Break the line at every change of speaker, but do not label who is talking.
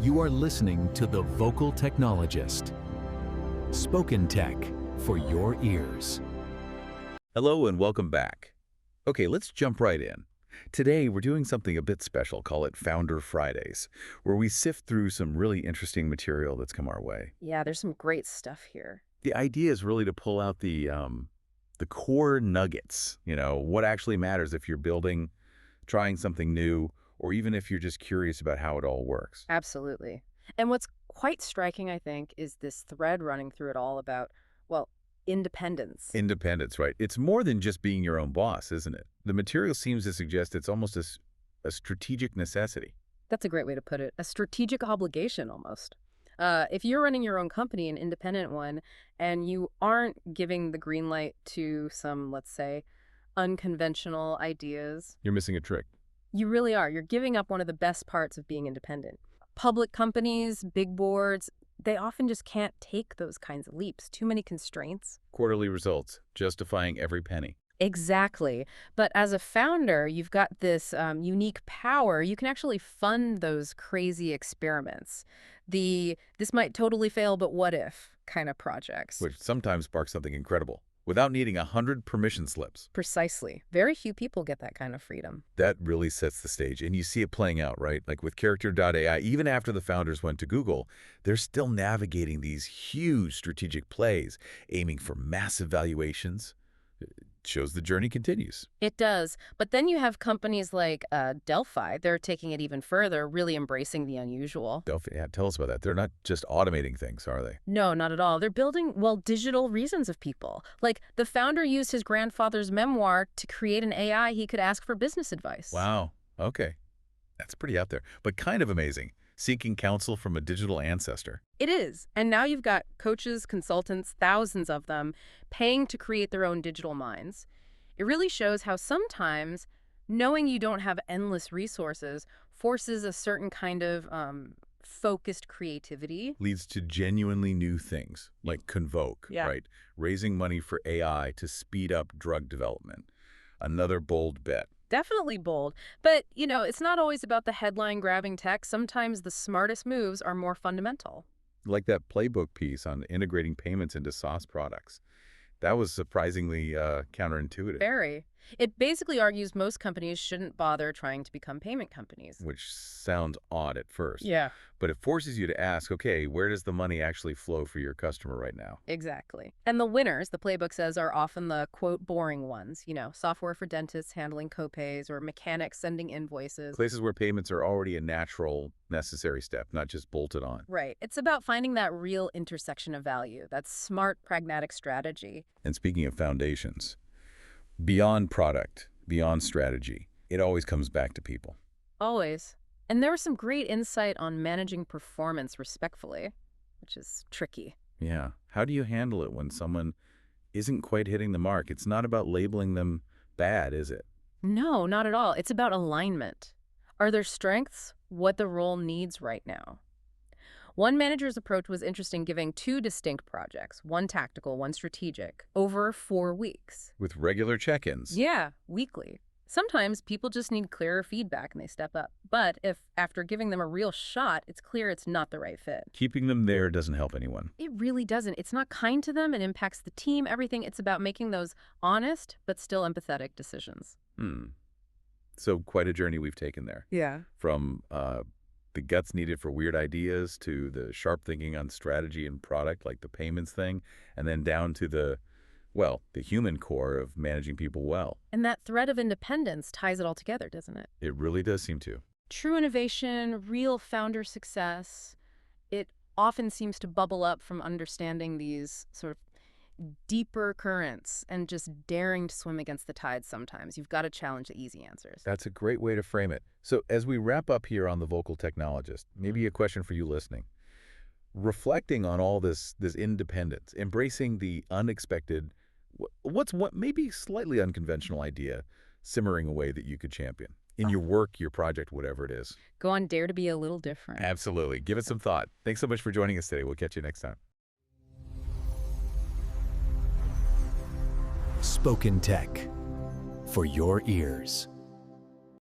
You are listening to The Vocal Technologist. Spoken Tech for your ears.
Hello and welcome back. Okay, let's jump right in. Today we're doing something a bit special, call it Founder Fridays, where we sift through some really interesting material that's come our way.
Yeah, there's some great stuff here.
The idea is really to pull out the core nuggets, what actually matters if you're building, trying something new, or even if you're just curious about how it all works.
Absolutely. And what's quite striking, I think, is this thread running through it all about, well, independence.
Independence, right? It's more than just being your own boss, isn't it? The material seems to suggest it's almost a strategic necessity.
That's a great way to put it. A strategic obligation, almost. If you're running your own company, an independent one, and you aren't giving the green light to some, let's say, unconventional ideas,
You're missing a trick.
you really are. You're giving up one of the best parts of being independent. Public companies, big boards, they often just can't take those kinds of leaps. Too many constraints.
Quarterly results, justifying every penny.
Exactly. But as a founder, you've got this unique power. You can actually fund those crazy experiments. This might totally fail, but what if kind of projects.
Which sometimes sparks something incredible, without needing 100 permission slips.
Precisely. Very few people get that kind of freedom.
That really sets the stage, and you see it playing out, right? Like with Character.ai, even after the founders went to Google, they're still navigating these huge strategic plays, aiming for massive valuations. It shows the journey continues.
It does. But then you have companies like Delphi. They're taking it even further, really embracing the unusual.
Delphi, yeah, tell us about that. They're not just automating things, are they?
No, not at all. They're building, well, digital reasons of people. Like, the founder used his grandfather's memoir to create an AI he could ask for business advice.
Wow. Okay. That's pretty out there, but kind of amazing. Seeking counsel from a digital ancestor.
It is. And now you've got coaches, consultants, thousands of them, paying to create their own digital minds. It really shows how sometimes knowing you don't have endless resources forces a certain kind of focused creativity.
Leads to genuinely new things, like Convoke,
Yeah.
right? Raising money for AI to speed up drug development. Another bold bet.
Definitely bold. But, it's not always about the headline-grabbing tech. Sometimes the smartest moves are more fundamental.
Like that playbook piece on integrating payments into SaaS products. That was surprisingly counterintuitive.
Very. It basically argues most companies shouldn't bother trying to become payment companies.
Which sounds odd at first.
Yeah.
But it forces you to ask, okay, where does the money actually flow for your customer right now?
Exactly. And the winners, the playbook says, are often the, quote, boring ones. Software for dentists handling copays or mechanics sending invoices.
Places where payments are already a natural, necessary step, not just bolted on.
Right. It's about finding that real intersection of value, that smart, pragmatic strategy.
And speaking of foundations, beyond product, beyond strategy, it always comes back to people.
Always. And there was some great insight on managing performance respectfully, which is tricky.
Yeah. How do you handle it when someone isn't quite hitting the mark? It's not about labeling them bad, is it?
No, not at all. It's about alignment. Are their strengths what the role needs right now? One manager's approach was interesting, giving 2 distinct projects, one tactical, one strategic, over 4 weeks.
With regular check-ins.
Yeah, weekly. Sometimes people just need clearer feedback and they step up. But if after giving them a real shot, it's clear it's not the right fit.
Keeping them there doesn't help anyone.
It really doesn't. It's not kind to them. It impacts the team, everything. It's about making those honest but still empathetic decisions.
So quite a journey we've taken there.
Yeah.
From the guts needed for weird ideas to the sharp thinking on strategy and product, like the payments thing, and then down to the human core of managing people well.
And that thread of independence ties it all together, doesn't it?
It really does seem to.
True innovation, real founder success, it often seems to bubble up from understanding these sort of deeper currents and just daring to swim against the tide sometimes. You've got to challenge the easy answers.
That's a great way to frame it. So as we wrap up here on The Vocal Technologist, maybe a question for you listening. Reflecting on all this independence, embracing the unexpected, what maybe slightly unconventional idea simmering away that you could champion in your work, your project, whatever it is.
Go on, dare to be a little different.
Absolutely. Give it some thought. Thanks so much for joining us today. We'll catch you next time.
Spoken Tech for your ears.